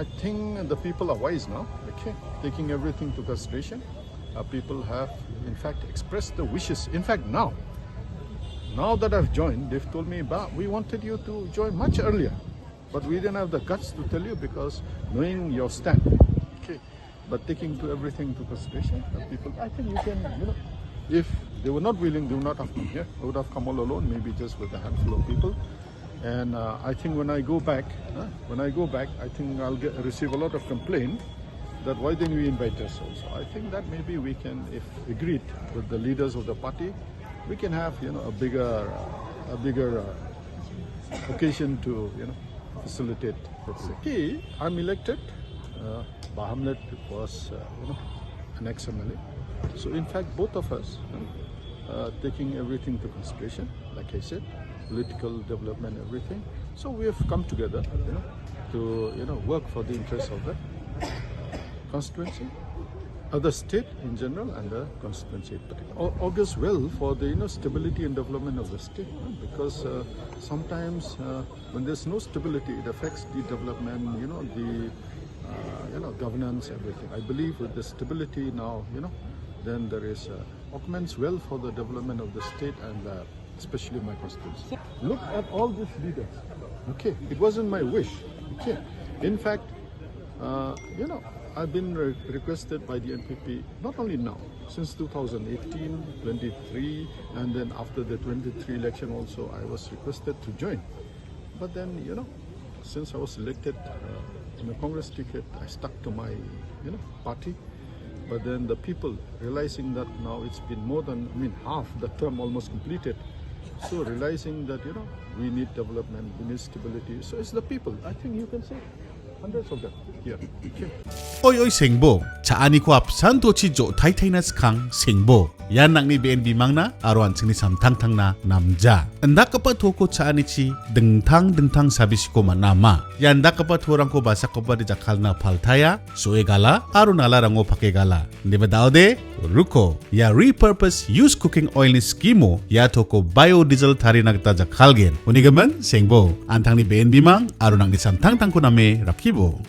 I think the people are wise now, okay, taking everything to consideration. People have, in fact, expressed the wishes. In fact, now that I've joined, they've told me, "Ba, we wanted you to join much earlier, but we didn't have the guts to tell you because knowing your stand." Okay, but taking to everything to consideration, people, I think you can, if they were not willing, they would not have come here. I would have come all alone, maybe just with a handful of people. And I think when I go back, I think I'll receive a lot of complaint that why didn't we invite us also. I think that maybe we can, if agreed with the leaders of the party, we can have a bigger occasion to facilitate. Okay, I'm elected. Bahamlet was an ex-MLA. So in fact, both of us taking everything to consideration, like I said, political development, everything. So we have come together, to work for the interests of the constituency, of the state in general, and the constituency in particular. Augurs well for the stability and development of the state, because sometimes when there's no stability, it affects the development, the governance, everything. I believe with the stability now, then there is augments well for the development of the state and especially my constituency. Look at all these leaders. Okay, it wasn't my wish. Okay, in fact, I've been requested by the NPP not only now, since 2018, 23, and then after the 23 election also, I was requested to join. But then, since I was elected in a Congress ticket, I stuck to my, party. But then the people realizing that now it's been more than, half the term almost completed. So realizing that, we need development, we need stability. So it's the people. I think you can say hundreds of them here. Okay. Oy Sengbo, chaani ko apsan to chi jo thai thai na skang Sengbo. Yan nang ni BNB mangna aruan singni samtang na namja. Anda kapa toko chaani chi dengtang sabis ko manama. Yanda kapa thorang ko basa ko ba di jakal na paltaya, soe gala, aru nala rango pake gala. Diba daude, ruko, ya repurpose use cooking oil ni skimo, ya toko biodiesel tari nagta jakal gen. Unigaman, Sengbo, antang ni BNB mang, aru nang ni samtang ko name rakibo.